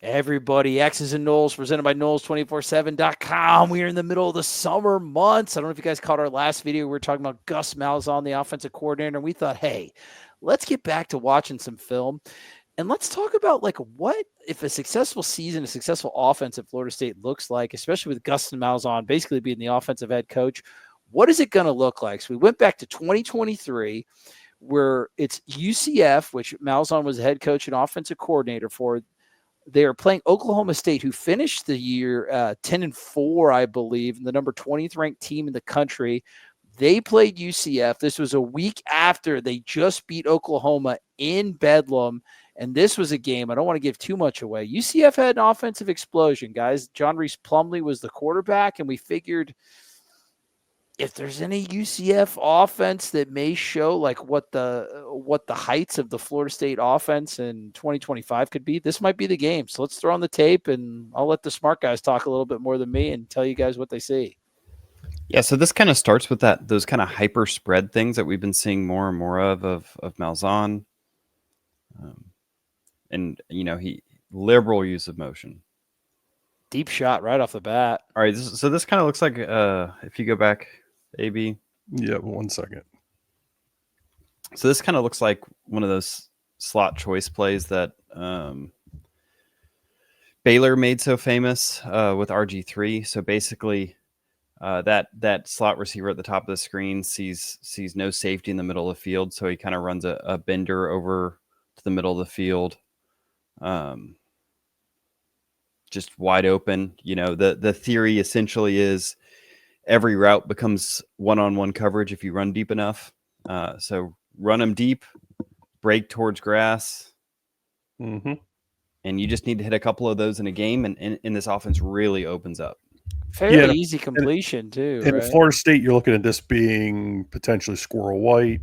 Everybody, X's and Knowles, presented by Knowles247.com. We are in the middle of the summer months. I don't know if you guys caught our last video. We were talking about Gus Malzahn, the offensive coordinator, and we thought, hey, let's get back to watching some film. And let's talk about like what if a successful season, a successful offense at Florida State looks like, especially with Gus Malzahn basically being the offensive head coach. What is it going to look like? So we went back to 2023, where it's UCF, which Malzahn was the head coach and offensive coordinator for. They are playing Oklahoma State, who finished the year 10-4, I believe, and the number 20th ranked team in the country. They played UCF. This was a week after they just beat Oklahoma in Bedlam. And this was a game, I don't want to give too much away. UCF had an offensive explosion, guys. John Reese Plumlee was the quarterback, and we figured if there's any UCF offense that may show like what the heights of the Florida State offense in 2025 could be, this might be the game. So let's throw on the tape, and I'll let the smart guys talk a little bit more than me and tell you guys what they see. Yeah, so this kind of starts with those kind of hyper spread things that we've been seeing more and more of Malzahn. And he liberal use of motion. Deep shot right off the bat. All right, so this kind of looks like if you go back, AB. Yeah, 1 second. So this kind of looks like one of those slot choice plays that Baylor made so famous with RG3. So basically, that slot receiver at the top of the screen sees no safety in the middle of the field, so he kind of runs a bender over to the middle of the field, just wide open. The theory essentially is every route becomes one-on-one coverage if you run deep enough. So run them deep, break towards grass, mm-hmm. and you just need to hit a couple of those in a game, and this offense really opens up. Fairly easy completion, too. In right? Florida State, you're looking at this being potentially squirrel white.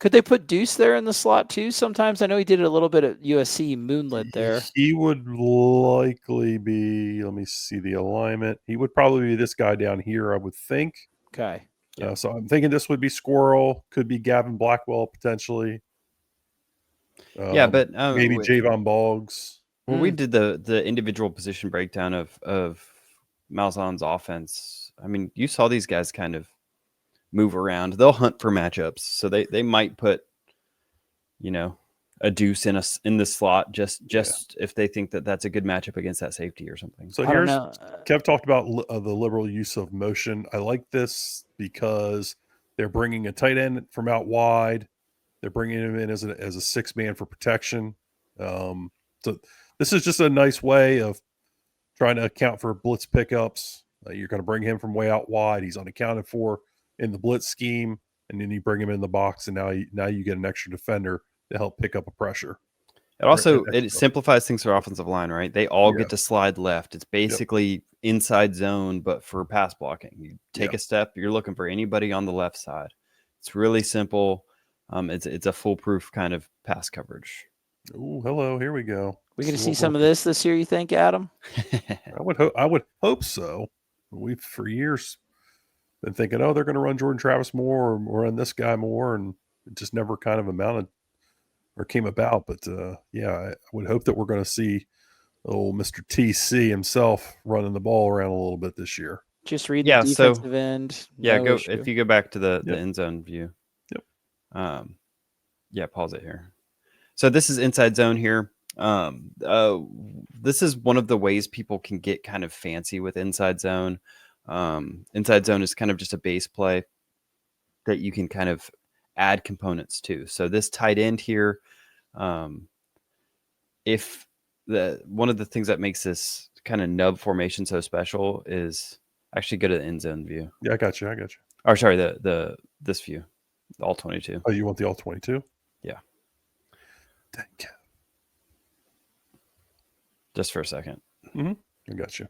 Could they put Deuce there in the slot, too, sometimes? I know he did it a little bit at USC, moonlit there. He would likely be, let me see the alignment. He would probably be this guy down here, I would think. Okay. So I'm thinking this would be Squirrel, could be Gavin Blackwell potentially. But maybe Javon Boggs. When we did the individual position breakdown of Malzahn's offense, I mean, you saw these guys kind of move around. They'll hunt for matchups, so they might put, a Deuce in the slot just if they think that that's a good matchup against that safety or something. So here's Kev talked about the liberal use of motion. I like this because they're bringing a tight end from out wide. They're bringing him in as a 6-man for protection. So this is just a nice way of trying to account for blitz pickups. You're going to bring him from way out wide. He's unaccounted for in the blitz scheme, and then you bring him in the box, and now you get an extra defender to help pick up a pressure. It simplifies things for offensive line, right? They all get to slide left. It's basically inside zone, but for pass blocking. You take a step, you're looking for anybody on the left side. It's really simple. It's a foolproof kind of pass coverage. Oh, hello, here we go. We going to see some of this year, you think, Adam? I would hope so. We've for years been thinking, they're going to run Jordan Travis more or run this guy more, and it just never kind of amounted or came about. But I would hope that we're going to see old Mr. TC himself running the ball around a little bit this year. Just read the defensive end. If you go back to the end zone view. Yep. Pause it here. So this is inside zone here. This is one of the ways people can get kind of fancy with inside zone. Inside zone is kind of just a base play that you can kind of add components to. So this tight end here, if one of the things that makes this kind of nub formation so special is actually go to the end zone view. Yeah, I got you. Or sorry, this view, the all 22. Oh, you want the all 22? Yeah. Thank you. Just for a second. Mm-hmm. I got you.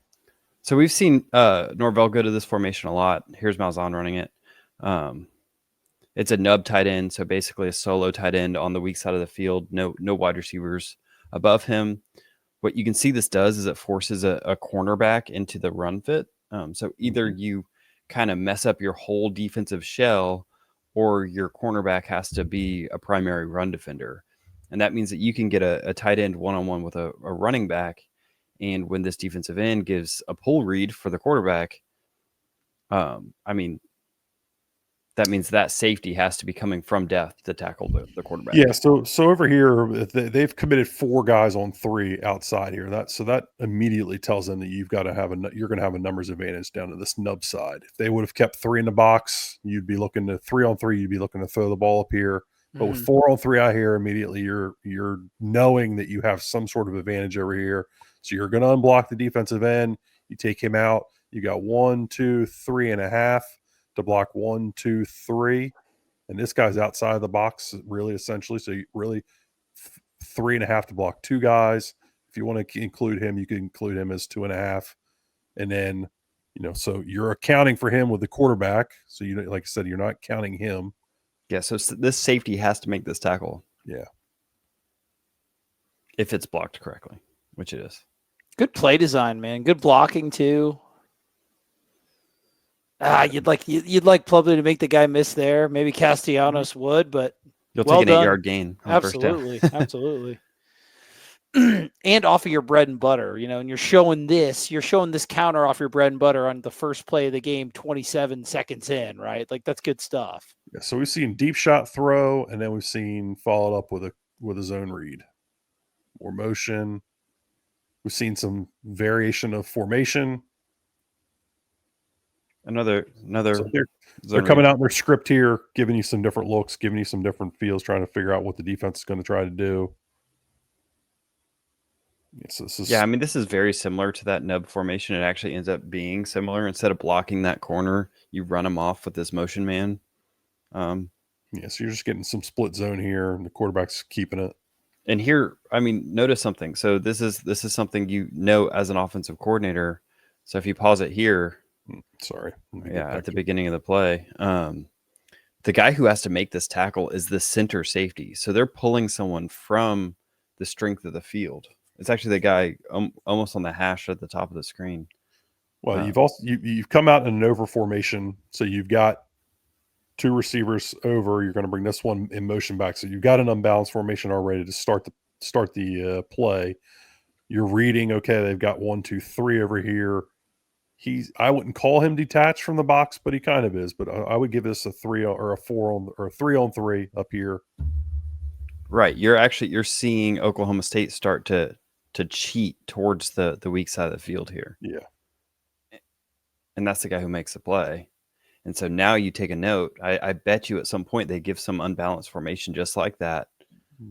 So we've seen Norvell go to this formation a lot. Here's Malzahn running it. It's a nub tight end, so basically a solo tight end on the weak side of the field. No wide receivers above him. What you can see this does is it forces a cornerback into the run fit. So either you kind of mess up your whole defensive shell, or your cornerback has to be a primary run defender. And that means that you can get a tight end one-on-one with a running back. And when this defensive end gives a pull read for the quarterback, I mean, that means that safety has to be coming from depth to tackle the quarterback. Yeah, so over here they've committed 4 guys on 3 outside here. That immediately tells them that you're going to have a numbers advantage down to this nub side. If they would have kept 3 in the box, you'd be looking to 3 on 3. You'd be looking to throw the ball up here. But with 4 on 3 out here, immediately you're knowing that you have some sort of advantage over here. So you're going to unblock the defensive end. You take him out. You got 1, 2, 3.5 to block 1, 2, 3. And this guy's outside of the box, really, essentially. So you really 3.5 to block 2 guys. If you want to include him, you can include him as 2.5. And then, so you're accounting for him with the quarterback. So like I said, you're not counting him. Yeah. So this safety has to make this tackle. Yeah. If it's blocked correctly, which it is. Good play design, man. Good blocking too. You'd like Plumlee to make the guy miss there. Maybe Castellanos would, but you'll take an 8-yard gain. Absolutely, absolutely. And off of your bread and butter, and you're showing this counter off your bread and butter on the first play of the game, 27 seconds in, right? Like that's good stuff. Yeah, so we've seen deep shot throw, and then we've seen followed up with a zone read, more motion. We've seen some variation of formation. Another. So they're coming out in their script here, giving you some different looks, giving you some different feels, trying to figure out what the defense is going to try to do. I mean, this is very similar to that nub formation. It actually ends up being similar. Instead of blocking that corner, you run them off with this motion man. So you're just getting some split zone here, and the quarterback's keeping it. And here, I mean, notice something. So this is something as an offensive coordinator. So if you pause it here. Sorry. At the beginning of the play. The guy who has to make this tackle is the center safety. So they're pulling someone from the strength of the field. It's actually the guy almost on the hash at the top of the screen. Well, you've come out in an over formation. So you've got 2 receivers over. You're going to bring this one in motion back. So you've got an unbalanced formation already to start the play. You're reading, okay, they've got 1, 2, 3 over here. I wouldn't call him detached from the box, but he kind of is. But I would give this a 3 or a 4 or a 3 on 3 up here. Right. You're seeing Oklahoma State start to cheat towards the weak side of the field here. Yeah. And that's the guy who makes the play. And so now you take a note. I bet you at some point they give some unbalanced formation just like that.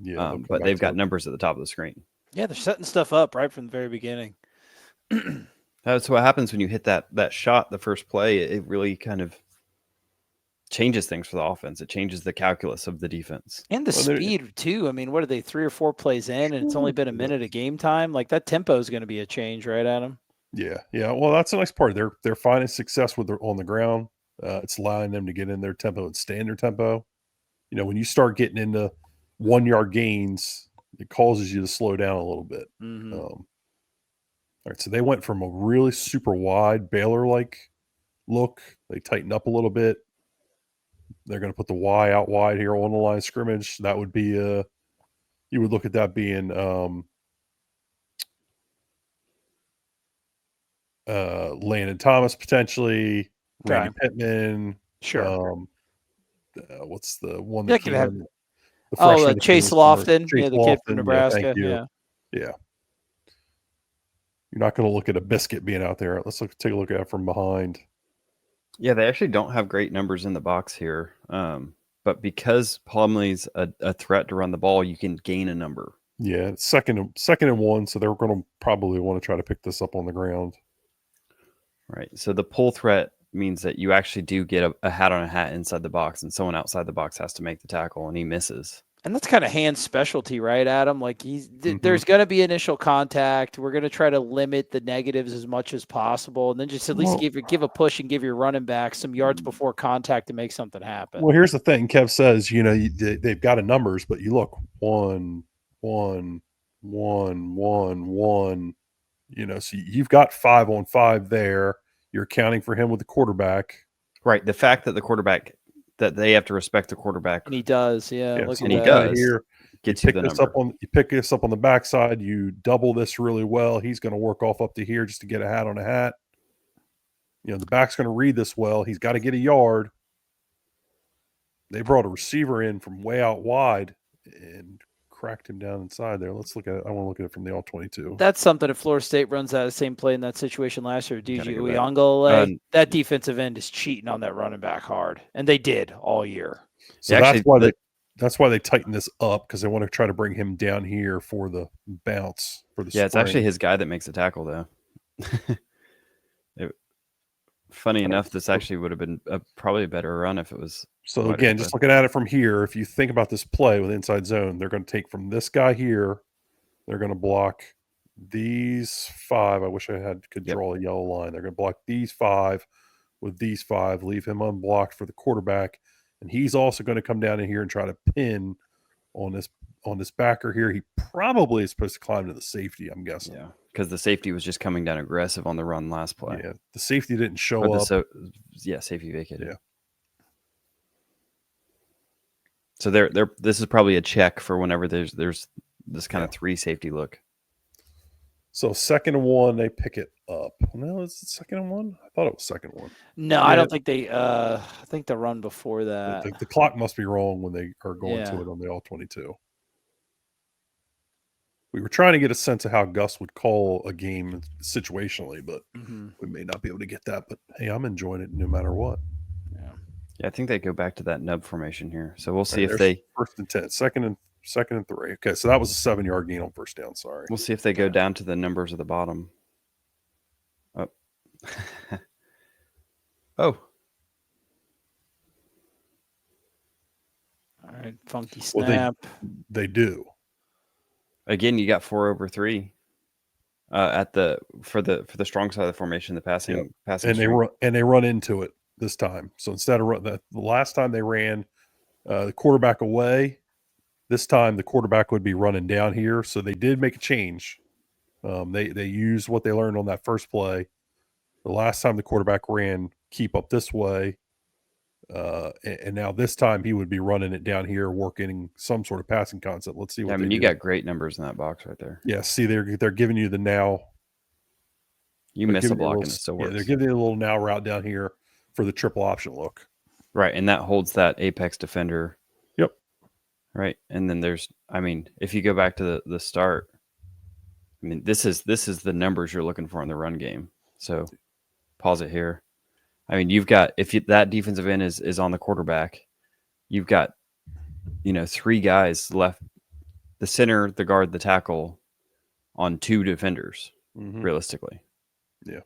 Yeah. But they've got numbers at the top of the screen. Yeah, they're setting stuff up right from the very beginning. That's what happens when you hit that shot, the first play. It really kind of changes things for the offense. It changes the calculus of the defense. And the speed, too. I mean, what are they, 3 or 4 plays in, and it's only been a minute of game time? Like, that tempo is going to be a change, right, Adam? Yeah. Well, that's the nice part. They're finding success on the ground. It's allowing them to get in their tempo and stay in their tempo. When you start getting into 1-yard gains, it causes you to slow down a little bit. Mm-hmm. All right, so they went from a really super wide Baylor-like look. They tightened up a little bit. They're going to put the Y out wide here on the line of scrimmage. That would be you would look at that being Landon Thomas potentially, Randy Pittman. Sure. What's the one that came in? Chase Lofton. The kid from Nebraska. Yeah. You're not going to look at a biscuit being out there. Let's take a look at it from behind. Yeah, they actually don't have great numbers in the box here. But because Plumlee's a threat to run the ball, you can gain a number. Yeah, second and 1, so they're going to probably want to try to pick this up on the ground. Right. So the pull threat means that you actually do get a hat on a hat inside the box, and someone outside the box has to make the tackle, and he misses. And that's kind of Hand's specialty, right, Adam? Like there's going to be initial contact. We're going to try to limit the negatives as much as possible, and then just at least give a push and give your running back some yards before contact to make something happen. Well, here's the thing. Kev says, they've got a numbers, but you look 1, 1, 1, 1, 1. So you've got 5 on 5 there. You're accounting for him with the quarterback. Right. The fact that the quarterback, that they have to respect the quarterback. And he does, yeah. And he does. Here, Gets you the number. You pick this up on the backside. You double this really well. He's going to work off up to here just to get a hat on a hat. You know, the back's going to read this well. He's got to get a yard. They brought a receiver in from way out wide and cracked him down inside there. Let's look at it. I want to look at it from the all-22. That's something if Florida State runs that same play in that situation last year, DG Gotta go back. Uyongola, that defensive end is cheating on that running back hard. And they did all year. So that's why they tightened this up, because they want to try to bring him down here for the bounce for the Yeah, it's actually his guy that makes the tackle, though. Funny enough, this actually would have been probably a better run if it was. So again, just looking at it from here, if you think about this play with inside zone, they're going to take from this guy here. They're going to block these 5. I wish I could draw a yellow line. They're going to block these 5 with these 5, leave him unblocked for the quarterback. And he's also going to come down in here and try to pin on this backer here. He probably is supposed to climb to the safety, I'm guessing. Yeah, because the safety was just coming down aggressive on the run last play. Yeah, the safety didn't show up. Safety vacated. Yeah. So this is probably a check for whenever there's this kind of 3 safety look. So 2nd and 1, they pick it up. No, is it 2nd and 1? I thought it was 2nd and 1. No, I don't think they. I think the run before that. The clock must be wrong when they are going to it on the all-22. We were trying to get a sense of how Gus would call a game situationally, but we may not be able to get that. But hey, I'm enjoying it no matter what. Yeah, I think they go back to that nub formation here. So we'll see if they 1st and 10, second and 3. Okay, so that was a 7-yard gain on first down. Sorry. We'll see if they go down to the numbers at the bottom. Oh. Oh. All right, funky snap. Well, they do. Again, you got 4 over 3 for the strong side of the formation, the passing. And they run into it this time. So instead of the last time they ran the quarterback away, this time the quarterback would be running down here. So they did make a change. They used what they learned on that first play. The last time the quarterback ran, keep up this way. And now this time he would be running it down here, working some sort of passing concept. Let's see what you got great numbers in that box right there. Yeah, see, they're giving you the now. You miss a block and it still works. Yeah, they're giving you a little now route down here for the triple option look. Right, and that holds that apex defender. Yep. Right, and then if you go back to the start, this is the numbers you're looking for in the run game. So pause it here. You've got that defensive end is on the quarterback, you've got 3 guys left: the center, the guard, the tackle, on 2 defenders. Realistically, yeah.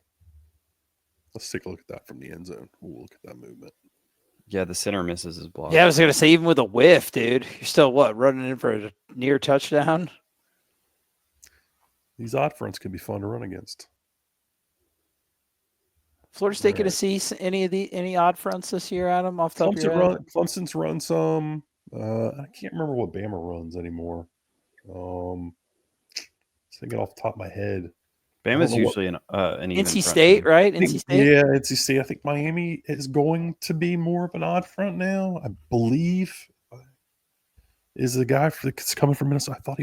Let's take a look at that from the end zone. We'll look at that movement. Yeah, the center misses his block. Yeah, I was going to say, even with a whiff, dude, you're still running in for a near touchdown. These odd fronts can be fun to run against. Florida State going to see any odd fronts this year, Adam? Off the top of your head? Clemson's run some. I can't remember what Bama runs anymore. Thinking off the top of my head. Bama's usually an NC State, right? NC State. Yeah, NC State. I think Miami is going to be more of an odd front now. I believe is the guy that's coming from Minnesota. I thought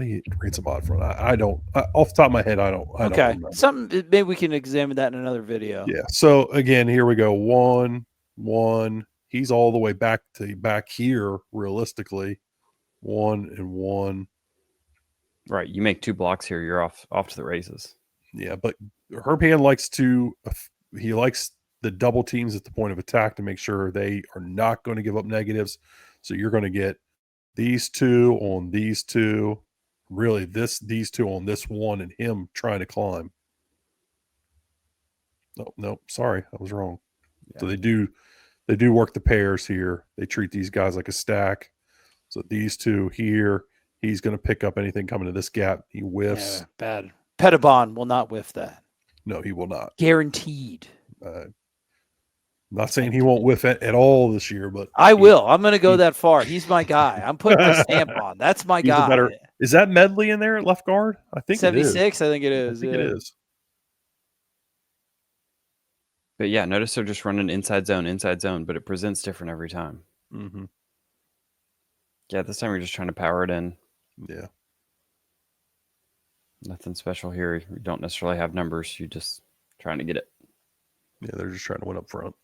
he ran some odd front. I don't. Off the top of my head, I don't. Okay, don't something. Maybe we can examine that in another video. Yeah. So again, here we go. 1-1. He's all the way back here. Realistically, 1-1. Right. You make 2 blocks here, you're off to the races. Yeah, but Herb Hand likes the double teams at the point of attack to make sure they are not going to give up negatives. So you're going to get these 2 on these 2, really these 2 on this one, and him trying to climb. No, sorry, I was wrong. Yeah. So they do work the pairs here. They treat these guys like a stack. So these 2 here, he's going to pick up anything coming to this gap. He whiffs. Yeah, bad. Pettibon will not whiff that. No, he will not. Guaranteed. Not saying he won't whiff at all this year, but I will. I'm going to go that far. He's my guy. I'm putting my stamp on. That's my guy. Is that Medley in there at left guard? I think 76. I think it is. It is. But yeah, notice they're just running inside zone, but it presents different every time. Mm-hmm. Yeah, this time you're just trying to power it in. Yeah. Nothing special here. You don't necessarily have numbers. You're just trying to get it. Yeah, they're just trying to win up front.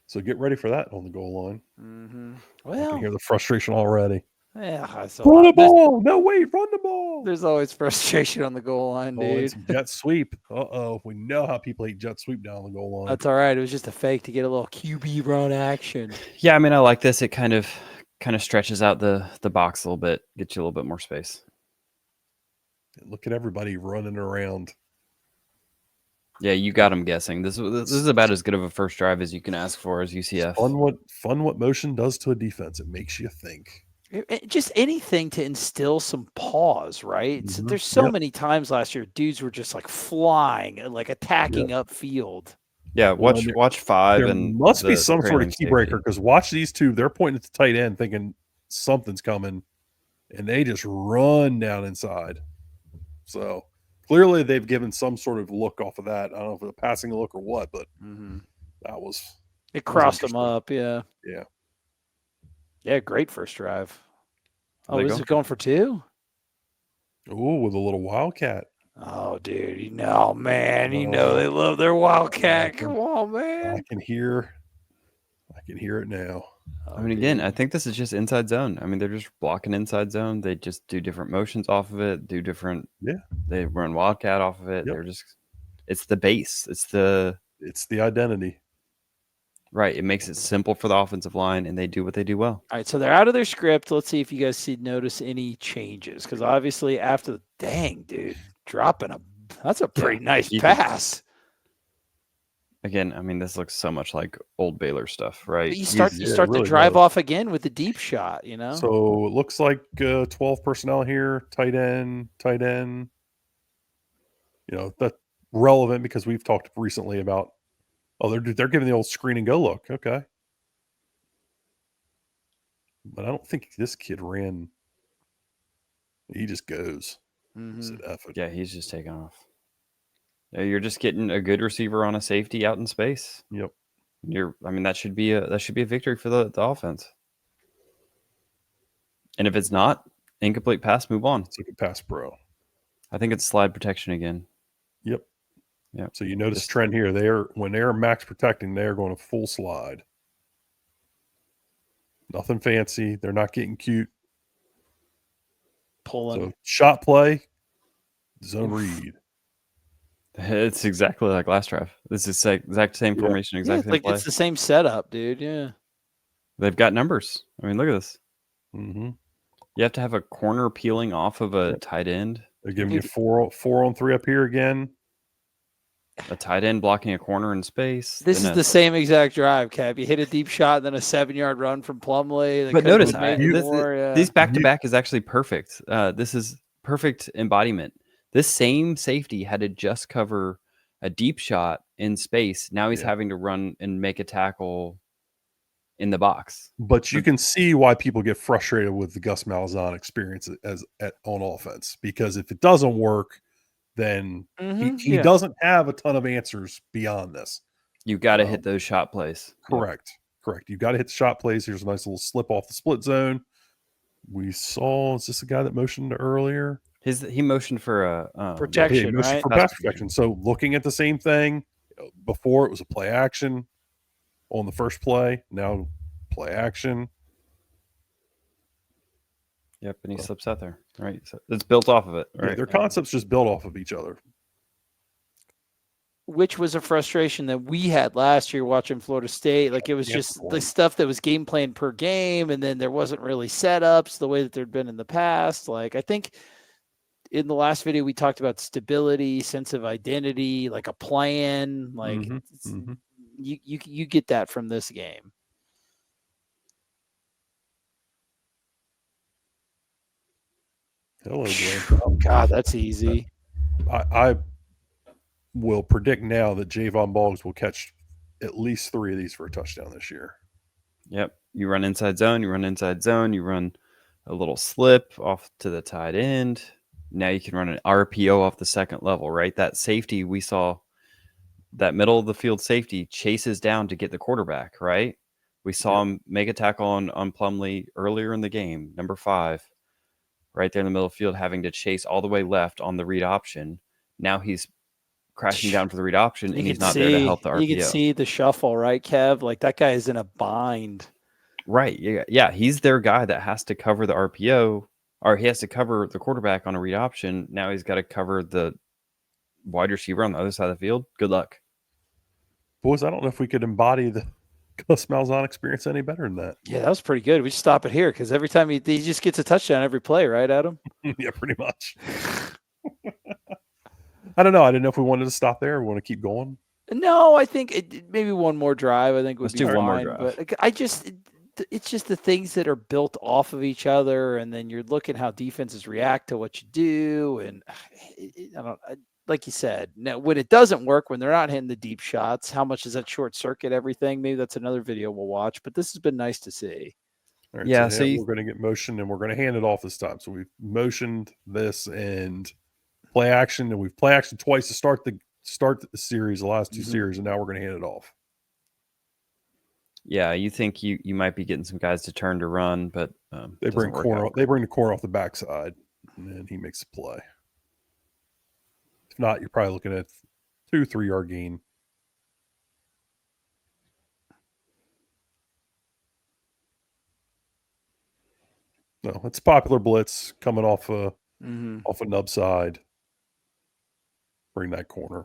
So get ready for that on the goal line. Mm-hmm. I can Well, hear the frustration already. yeah, that's a Run the lot. ball! No, wait, run the ball! There's always frustration on the goal line, Oh, and dude. some jet sweep. Uh-oh. We know how people hate jet sweep down the goal line. That's all right. It was just a fake to get a little QB run action. Yeah, I mean, I like this. It kind of stretches out the box a little bit, gets you a little bit more space. Look at everybody running around. Yeah, you got them guessing. This is about as good of a first drive as you can ask for as UCF. Fun what motion does to a defense. It makes you think. Just anything to instill some pause, right? So Mhm. there's so Yep. many times last year dudes were just like flying, like attacking upfield. Yeah, Well, watch 5 There and must be the some sort trailing of key breaker safety. because watch these two. They're pointing at the tight end thinking something's coming, and they just run down inside. So clearly they've given some sort of look off of that. I don't know if it's a passing look or what, but that was It crossed them interesting. up. Yeah. Yeah. Yeah. Great first drive. Oh, They is go. it going for 2? Ooh, with a little wildcat. Oh, dude. Man. They love their Wildcat. Come on, man. I can hear it now. I mean, again, I think this is just inside zone. I mean, they're just blocking inside zone. They just do different motions off of it, do different. Yeah. They run wildcat off of it. Yep. They're just, it's the base. It's the identity. right. It makes it simple for the offensive line, and they do what they do well. All right, so they're out of their script. Let's see if you guys notice any changes, because obviously after the dang dude dropping that's a pretty nice pass. Again, I mean, this looks so much like old Baylor stuff, right? But you start really to drive does. off again with the deep shot, So it looks like 12 personnel here, tight end. That's relevant because we've talked recently about they're giving the old screen and go look. Okay. But I don't think this kid ran. He just goes. Yeah, he's just taking off. You're just getting a good receiver on a safety out in space. Yep. I mean, that should be a victory for the offense. And if it's not, incomplete pass, move on. It's like a pass pro. I think it's slide protection again. Yep. Yeah. So you notice a trend here. When they're max protecting, they're going to full slide. Nothing fancy. They're not getting cute. Pulling. So shot play, zone read. It's exactly like last drive. This is exact same formation, exact same play. It's the same setup, dude. Yeah. They've got numbers. I mean, look at this. Mm-hmm. You have to have a corner peeling off of a tight end. They're giving you 4-on-3 up here again. A tight end blocking a corner in space. This is the same exact drive, Cap. You hit a deep shot, then a 7-yard run from Plumlee. But notice, these back-to-back is actually perfect. This is perfect embodiment. This same safety had to just cover a deep shot in space. Now he's having to run and make a tackle in the box. But you can see why people get frustrated with the Gus Malzahn experience on offense, because if it doesn't work, then he doesn't have a ton of answers beyond this. You got to hit those shot plays. Correct. You got to hit the shot plays. Here's a nice little slip off the split zone. We saw, is this the guy that motioned earlier? He motioned for a protection, right? For pass protection. So looking at the same thing, before it was a play action on the first play, now play action. Yep, and he slips out there, right? So it's built off of it, right? Yeah, their concepts just build off of each other. Which was a frustration that we had last year watching Florida State. Like, it was just the stuff that was game plan per game, and then there wasn't really setups the way that there'd been in the past. Like, I think in the last video we talked about stability, sense of identity, like a plan. Like you get that from this game. Hello, Glenn. Oh God, that's easy. I will predict now that Javon Boggs will catch at least 3 of these for a touchdown this year. Yep. You run inside zone, you run a little slip off to the tight end. Now you can run an RPO off the second level, right? That safety we saw, that middle of the field safety chases down to get the quarterback, right? We saw him make a tackle on Plumlee earlier in the game, number 5, right there in the middle of the field, having to chase all the way left on the read option. Now he's crashing down for the read option, and he's not there to help the RPO. You can see the shuffle, right, Kev? Like that guy is in a bind. Right. Yeah. He's their guy that has to cover the RPO, or he has to cover the quarterback on a read option. Now he's got to cover the wide receiver on the other side of the field. Good luck. Boys, I don't know if we could embody the Gus Malzahn experience any better than that. Yeah, that was pretty good. We should stop it here because every time he just gets a touchdown every play, right, Adam? Yeah, pretty much. I don't know. I didn't know if we wanted to stop there or want to keep going. No, I think maybe one more drive. I think would Let's be do fine, one more drive. But it's just the things that are built off of each other, and then you're looking how defenses react to what you do, and like you said, now when it doesn't work, when they're not hitting the deep shots, how much does that short circuit everything? Maybe that's another video we'll watch. But this has been nice to see. All right, Yeah, so we're going to get motion, and we're going to hand it off this time. So we've motioned this and play action, and we've play action twice to start the series, the last 2 series, and now we're going to hand it off. Yeah, you think you might be getting some guys to turn to run, but they bring the corner off the backside, and then he makes the play. If not, you're probably looking at 2-3 yard gain. No, it's a popular blitz coming off a nub side. Bring that corner.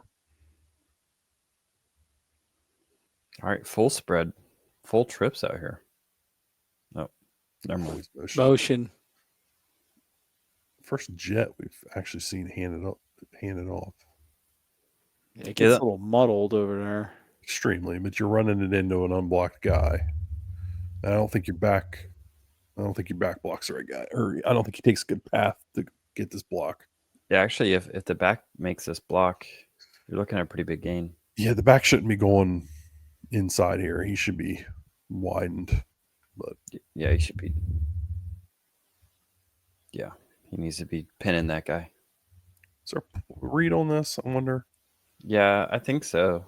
All right, full spread, full trips out here. No, never mind. Motion. First jet we've actually seen handed off. Yeah, it gets a little muddled over there. Extremely, but you're running it into an unblocked guy. And I don't think your back blocks the right guy, or I don't think he takes a good path to get this block. Yeah, actually, if the back makes this block, you're looking at a pretty big gain. Yeah, the back shouldn't be going inside here. He should be widened. But yeah, he should be. Yeah, he needs to be pinning that guy. Is there a read on this? I wonder. Yeah, I think so.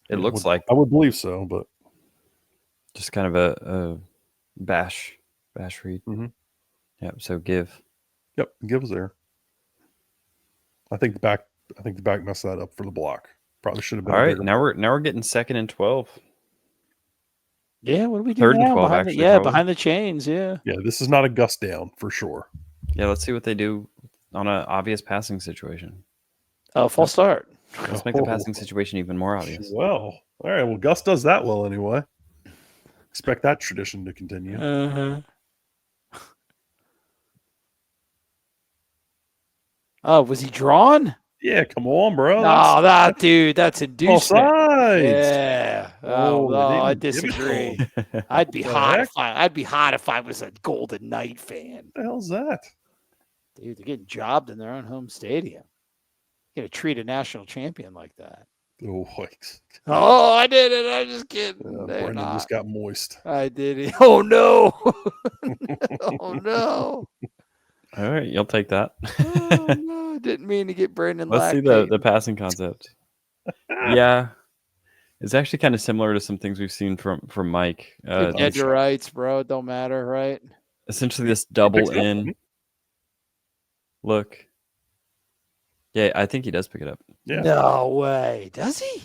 It looks like I would believe so, but just kind of a bash read. Mm-hmm. Yep. So give. Yep, give was there. I think the back messed that up for the block. Probably should have been. All right, now we're getting 2nd and 12. Yeah, what do we do 3rd now? and 12, behind actually. Behind the chains. Yeah. Yeah, this is not a Gus down for sure. Yeah, let's see what they do on an obvious passing situation. Oh, false start. Let's make the passing situation even more obvious. Well, all right. Well, Gus does that well anyway. Expect that tradition to continue. Oh, was he drawn? Yeah, come on, bro. No, that's inducement. Offside. Yeah. Oh, I disagree. I'd be hot if I was a Golden Knight fan. What the hell's that? Dude, they're getting jobbed in their own home stadium. You gotta treat a national champion like that. Oh, yikes. Oh, I did it. I'm just kidding. Brendan just got moist. I did it. Oh no. Oh no. All right, you'll take that. Oh, no. Didn't mean to get Brandon. Let's see the passing concept. Yeah, it's actually kind of similar to some things we've seen from Mike. Dead to rights, bro. It don't matter, right? Essentially, this double in look. Yeah, I think he does pick it up. Yeah. No way. Does he?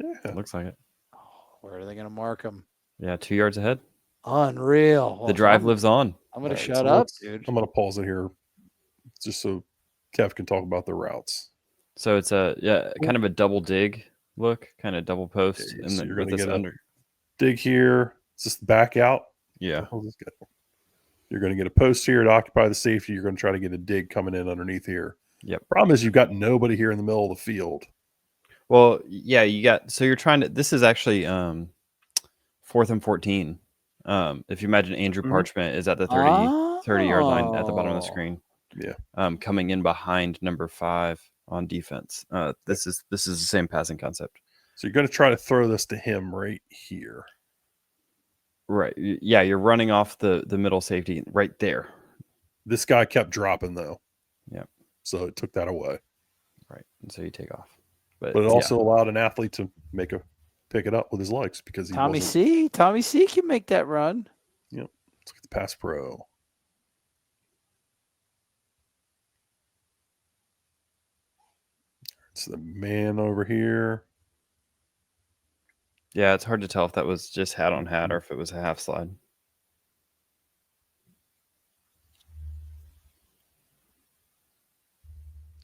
Yeah. Looks like it. Oh, where are they going to mark him? Yeah, 2 yards ahead. Unreal. The drive lives on. I'm going to shut up, dude. I'm going to pause it here just so Kev can talk about the routes. So it's kind of a double dig look, kind of double post. Okay, and so then you're with going to this get under. Dig here. It's just back out. Yeah. You're going to get a post here to occupy the safety. You're going to try to get a dig coming in underneath here. Yep. Problem is you've got nobody here in the middle of the field. Well, yeah, you're trying to, this is actually 4th and 14. If you imagine Andrew Parchment is at the 30-yard line at the bottom of the screen. Yeah. Coming in behind number 5 on defense. This is the same passing concept. So you're going to try to throw this to him right here. Right. Yeah, you're running off the middle safety right there. This guy kept dropping though. Yeah. So it took that away. Right. And so you take off. But it also allowed an athlete to make a pick it up with his legs because he Tommy wasn't. Tommy C can make that run. Yep. Let's get the pass pro. It's the man over here. Yeah, it's hard to tell if that was just hat on hat or if it was a half slide.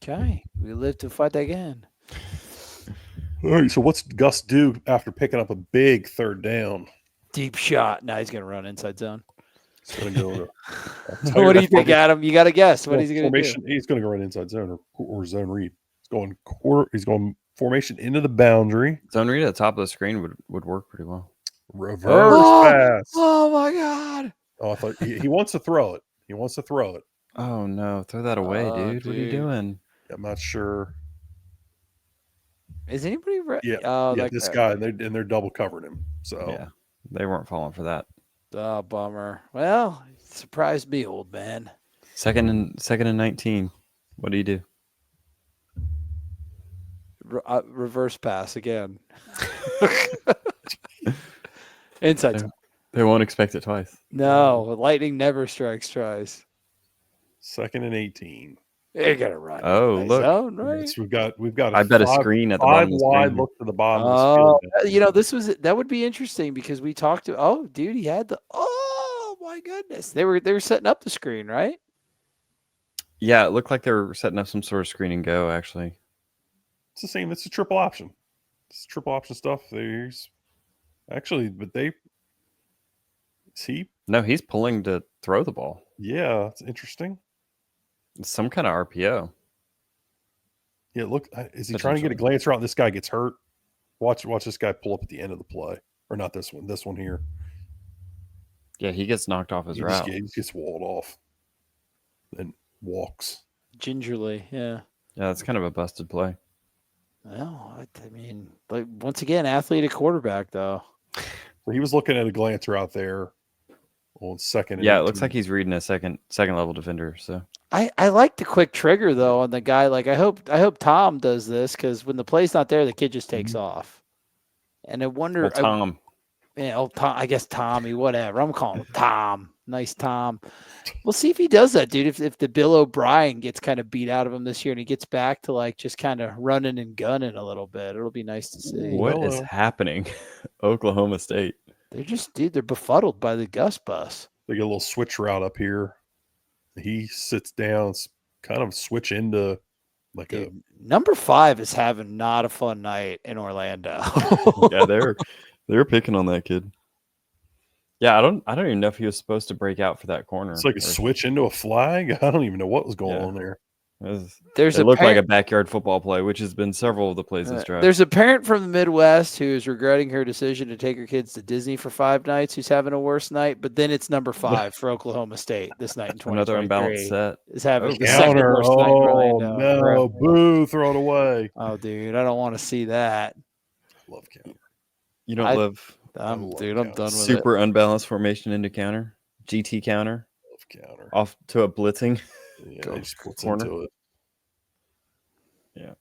Okay, we live to fight again. All right, so what's Gus do after picking up a big third down? Deep shot. Now he's going to run inside zone. He's going to go to. What do you think, Adam? You got to guess. What is he going to do? Formation. He's going to go right inside zone or zone read. He's going formation into the boundary. Zone read at the top of the screen would work pretty well. Reverse pass. Oh my God! Oh, I thought he wants to throw it. He wants to throw it. Oh no! Throw that away, dude. What are you doing? I'm not sure. Is anybody? Yeah, this guy, and they're double covering him. So yeah, they weren't falling for that. Oh, bummer. Well, surprised me, old man. Second and 19. What do you do? Reverse pass again. Inside zone. They won't expect it twice. No, lightning never strikes twice. 2nd and 18. You gotta run. Oh, look. Zone, right? Yes, we've got. I bet a screen at the bottom of the wide screen. look to the bottom. Oh, of the field. that would be interesting because we talked to. Oh, dude, he had the. Oh my goodness, they were setting up the screen, right? Yeah, it looked like they were setting up some sort of screen and go. Actually, It's the same. It's a triple option. It's triple option stuff. There's actually, but they. Is he? no, he's pulling to throw the ball. Yeah, it's interesting. It's some kind of RPO. Yeah, look, is he trying to get a glance route? This guy gets hurt. Watch this guy pull up at the end of the play, or not this one. This one here. Yeah, he gets knocked off his route. He just gets walled off, then walks Gingerly, yeah. Yeah, that's kind of a busted play. Well, I mean, like once again, athlete at quarterback though. So he was looking at a glance route there on second. And Yeah, it looks like he's reading a second level defender. So I like the quick trigger though on the guy. Like I hope Tom does this because when the play's not there, the kid just takes off. And I wonder, Tom. Tom, I guess Tommy, whatever. I'm calling him Tom. Nice Tom. We'll see if he does that, dude. If the Bill O'Brien gets kind of beat out of him this year and he gets back to like just kind of running and gunning a little bit, it'll be nice to see. What is happening? Oklahoma State. They're just, dude, they're befuddled by the Gus bus. They get a little switch route up here. He sits down, kind of switch into like dude, number 5 is having not a fun night in Orlando. Yeah, they're picking on that kid. Yeah, I don't even know if he was supposed to break out for that corner. It's like a switch into a flag. I don't even know what was going on there. It looked like a backyard football play, which has been several of the plays this drive. There's a parent from the Midwest who is regretting her decision to take her kids to Disney for 5 nights who's having a worse night, but then it's number 5 for Oklahoma State this night in 2023. Another unbalanced set. Is having the Counter. second worst night in Orlando. No, boo, throw it away. Oh, dude, I don't want to see that. Love counter. You don't love I'm done with it. Super unbalanced formation into counter. GT counter. Love counter. Off to a blitzing. Yeah, Go he just puts corner. into it. Yeah.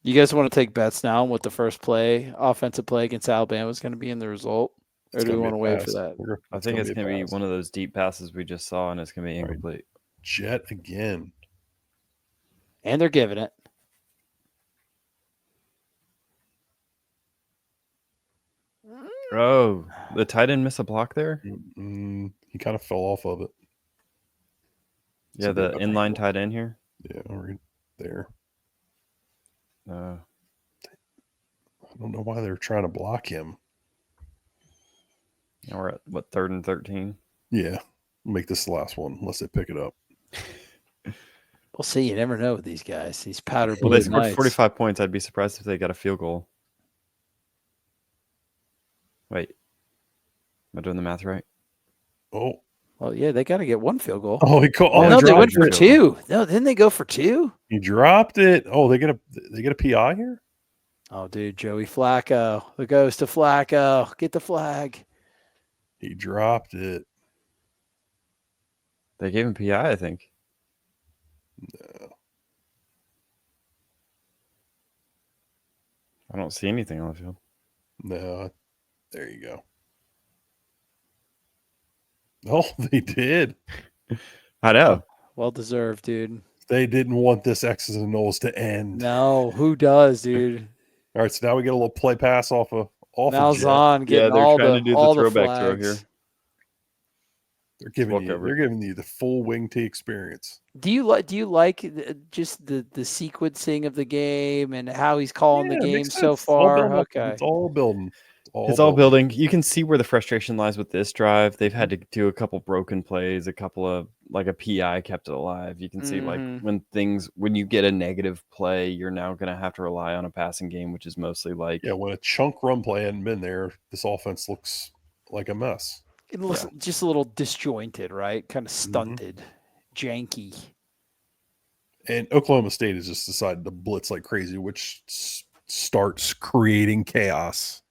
You guys want to take bets now on what the first offensive play against Alabama is going to be in the result? Or do we want to wait for that? I think it's going to be one of those deep passes we just saw, and it's going to be incomplete. Jet again. And they're giving it. Oh, the tight end missed a block there? He kind of fell off of it. Yeah, the inline tight end here. Yeah, right there. I don't know why they're trying to block him. Now we're at, what, 3rd and 13? Yeah, make this the last one unless they pick it up. We'll see. You never know with these guys. These powder blue. Well, they scored 45 points. I'd be surprised if they got a field goal. Wait. Am I doing the math right? Oh. Well, yeah, they got to get 1 field goal. Oh, no, they went for 2. No, didn't they go for 2? He dropped it. Oh, they get a PI here? Oh, dude, Joey Flacco. The goes to Flacco. Get the flag. He dropped it. They gave him PI, I think. No. I don't see anything on the field. No, there you go. Oh, they did. I know. Well deserved, dude. They didn't want this X's and O's to end. No, who does, dude? All right, so now we get a little play pass off of Jet. Malzahn getting they're all trying the to do the all the throwback flags. throw here. They're Walk over. giving you the full wing tee experience. Do you like just the sequencing of the game and how he's calling the it game makes so sense. It's all far? building up. Okay. It's all building. It's all building. You can see where the frustration lies with this drive. They've had to do a couple broken plays, a couple of like a PI kept it alive. You can see like when you get a negative play, you're now going to have to rely on a passing game, which is mostly like when a chunk run play hadn't been there, this offense looks like a mess. It looks just a little disjointed, right? Kind of stunted, janky. And Oklahoma State has just decided to blitz like crazy, which starts creating chaos.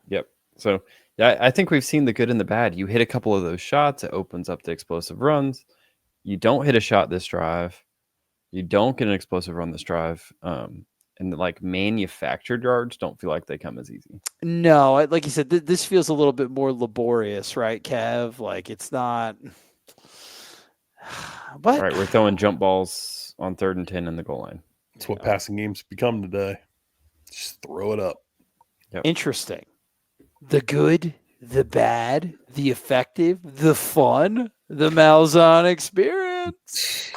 Yep. So yeah, I think we've seen the good and the bad. You hit a couple of those shots, it opens up the explosive runs. You don't hit a shot this drive. You don't get an explosive run this drive. And like manufactured yards don't feel like they come as easy. No, like you said, this feels a little bit more laborious, right, Kev? Like it's not. But all right, we're throwing jump balls on 3rd and 10 in the goal line. That's what passing games become today. Just throw it up. Yep. Interesting. The good, the bad, the effective, the fun, the Malzahn experience.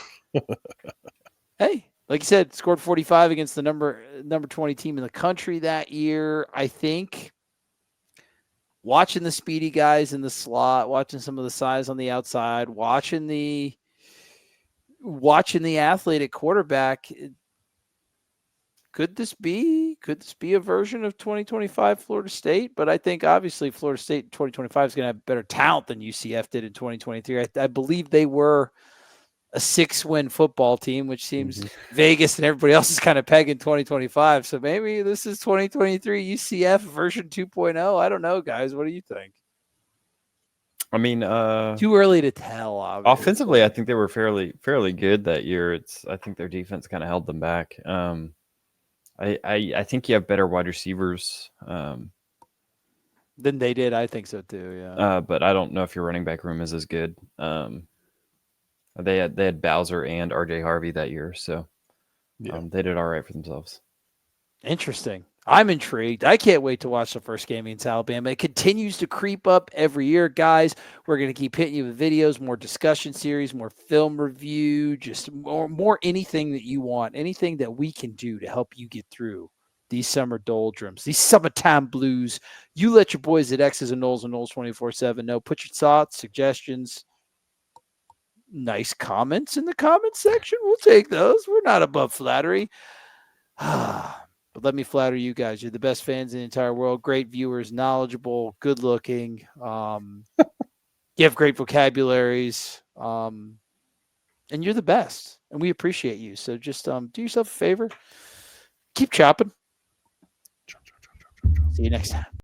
Hey, like you said, scored 45 against the number 20 team in the country that year. I think watching the speedy guys in the slot, watching some of the size on the outside, watching the athlete at quarterback. Could this be a version of 2025 Florida State? But I think obviously Florida State in 2025 is going to have better talent than UCF did in 2023. I believe they were a 6-win football team, which seems Vegas and everybody else is kind of pegging 2025. So maybe this is 2023 UCF version 2.0. I don't know, guys. What do you think? I mean, too early to tell. Obviously. Offensively, I think they were fairly good that year. I think their defense kind of held them back. I think you have better wide receivers than they did. I think so too. Yeah. But I don't know if your running back room is as good. They had Bowser and RJ Harvey that year, so they did all right for themselves. Interesting. I'm intrigued. I can't wait to watch the first game against Alabama. It continues to creep up every year, guys. We're going to keep hitting you with videos, more discussion series, more film review, just more anything that you want, anything that we can do to help you get through these summer doldrums, these summertime blues. You let your boys at X's and Knowles 24/7 know. Put your thoughts, suggestions, nice comments in the comment section. We'll take those. We're not above flattery. But let me flatter you guys. You're the best fans in the entire world. Great viewers, knowledgeable, good looking. You have great vocabularies. And you're the best. And we appreciate you. So just do yourself a favor. Keep chopping. See you next time.